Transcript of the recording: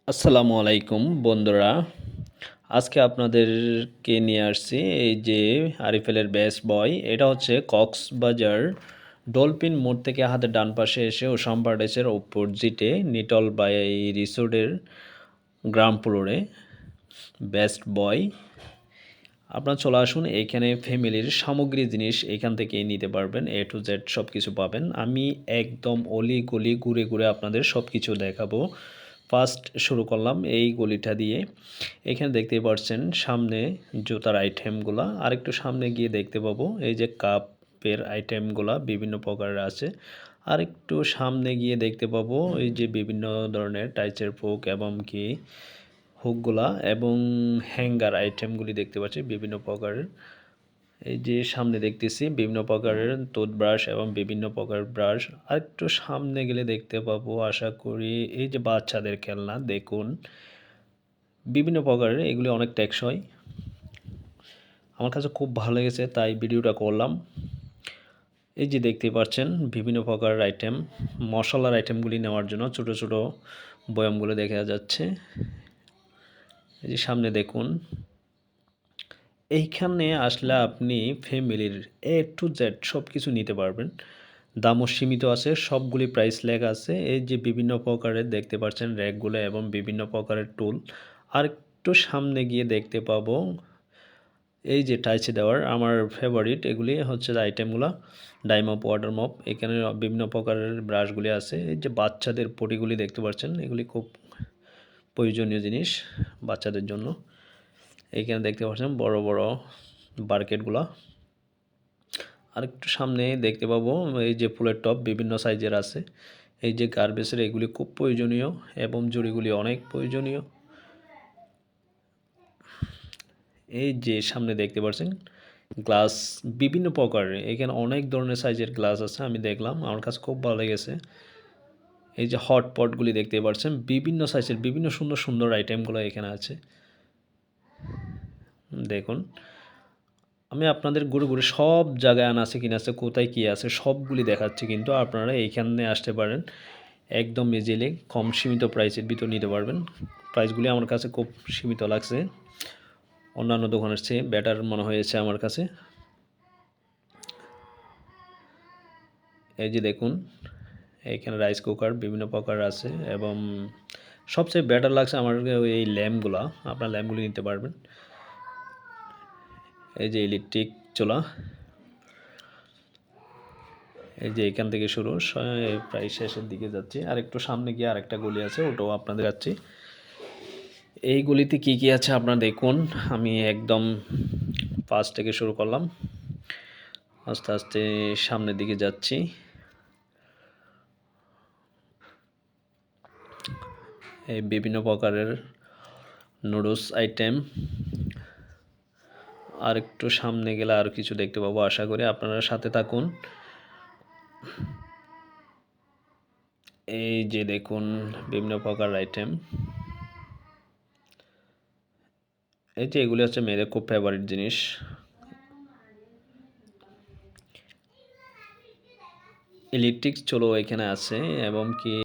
আসসালামু আলাইকুম বন্ধুরা। আজকে আপনাদেরকে নিয়ে আসছি এই যে আরএফএলের বেস্ট বয়। এটা হচ্ছে কক্সবাজার ডলফিন মোড় থেকে হাতের ডান পাশে এসে ওসাম প্যালেসের অপোজিটে নিটল বাই রিসোর্টের গ্রাউন্ড ফ্লোরে বেস্ট বয়। আপনারা চলে আসুন, এইখানে ফ্যামিলির সামগ্রী জিনিস এইখান থেকে নিতে পারবেন। এ টু জেড সব কিছু পাবেন। আমি একদম অলি গলি ঘুরে ঘুরে আপনাদের সব কিছু দেখাবো। ফার্স্ট শুরু করলাম এই গলিটা দিয়ে। এখানে দেখতেই পাচ্ছেন সামনে জুতার আইটেমগুলা। আরেকটু সামনে গিয়ে দেখতে পাবো এই যে কাপের আইটেমগুলা বিভিন্ন প্রকারের আছে। আরেকটু সামনে গিয়ে দেখতে পাবো এই যে বিভিন্ন ধরনের টাইচের ফুক এবং কি হুকগুলা এবং হ্যাঙ্গার আইটেমগুলি দেখতে পাচ্ছি বিভিন্ন প্রকারের। এই যে সামনে দেখতেছি বিভিন্ন প্রকারের টুথব্রাশ এবং বিভিন্ন প্রকারের ব্রাশ। আরেকটু সামনে গেলে দেখতে পাবো আশা করি এই যে বাচ্চাদের খেলনা দেখুন বিভিন্ন প্রকারের, এগুলি অনেক টেকসই। আমার কাছে খুব ভালো লেগেছে তাই ভিডিওটা করলাম। এই যে দেখতে পাচ্ছেন বিভিন্ন প্রকারের আইটেম, মশলার আইটেমগুলি নেওয়ার জন্য ছোট ছোট বয়ামগুলো দেখা যাচ্ছে। এই যে সামনে দেখুন, এইখানে আসলে আপনি ফ্যামিলির এ টু জেড সব কিছু নিতে পারবেন। দামও সীমিত আছে, সবগুলি প্রাইস লেখা আছে। এই যে বিভিন্ন প্রকারের দেখতে পাচ্ছেন র্যাকগুলো এবং বিভিন্ন প্রকারের টুল। আর একটু সামনে গিয়ে দেখতে পাবো এই যে টাইচে দেওয়ার আমার ফেভারিট এগুলি হচ্ছে আইটেমগুলো ডাইমপ ওয়াটার মপ। এখানে বিভিন্ন প্রকারের ব্রাশগুলি আছে। এই যে বাচ্চাদের পটিগুলি দেখতে পাচ্ছেন, এগুলি খুব প্রয়োজনীয় জিনিস বাচ্চাদের জন্য। এইখানে দেখতে পাচ্ছেন বড় বড় বার্কেটগুলো। আরেকটু সামনে দেখতে পাবো এই যে ফুলের টপ বিভিন্ন সাইজের আছে। এই যে গার্বেজের এগুলি খুব প্রয়োজনীয় এবং জুড়িগুলি অনেক প্রয়োজনীয়। এই যে সামনে দেখতে পাচ্ছেন গ্লাস বিভিন্ন প্রকারের, এখানে অনেক ধরনের সাইজের গ্লাস আছে। আমি দেখলাম, আমার কাছে খুব ভালো লেগেছে। এই যে হট পটগুলি দেখতে পাচ্ছেন বিভিন্ন সাইজের বিভিন্ন সুন্দর সুন্দর আইটেমগুলো এখানে আছে দেখুন। আমি আপনাদের ঘুরে ঘুরে সব জায়গায় আনা আছে কিনা আছে কোথায় কী আছে সবগুলি দেখাচ্ছি, কিন্তু আপনারা এইখানে আসতে পারেন একদম ইজিলি কম সীমিত প্রাইসের ভিতর নিতে পারবেন। প্রাইসগুলি আমার কাছে খুব সীমিত লাগছে, অন্যান্য দোকানের চেয়ে বেটার মনে হয়েছে আমার কাছে। এই যে দেখুন এইখানে রাইস কুকার বিভিন্ন প্রকার আছে এবং সবচেয়ে বেটার লাগছে আমার এই ল্যাম্পগুলো। আপনার ল্যাম্পগুলি নিতে পারবেন। এই যে ইলেকট্রিক চুলা, এই যে এখান থেকে শুরু প্রায় শেষের দিকে যাচ্ছি। আর একটু সামনে গিয়ে আরেকটা গলি আছে, ওটাও আপনাদের যাচ্ছি। এই গলিতে কি কি আছে আপনারা দেখুন। আমি একদম ফার্স্ট থেকে শুরু করলাম, আস্তে আস্তে সামনের দিকে যাচ্ছি। এই বিভিন্ন প্রকারের নুডলস আইটেম। আর একটু সামনে গেলে আর কিছু দেখতে পাবো, আশা করি আপনারা সাথে থাকুন। এই যে দেখুন বিভিন্ন প্রকার আইটেম। এই যে এগুলি হচ্ছে মেয়েদের খুব ফেভারিট জিনিস। ইলেকট্রিক চলো এখানে আছে এবং কি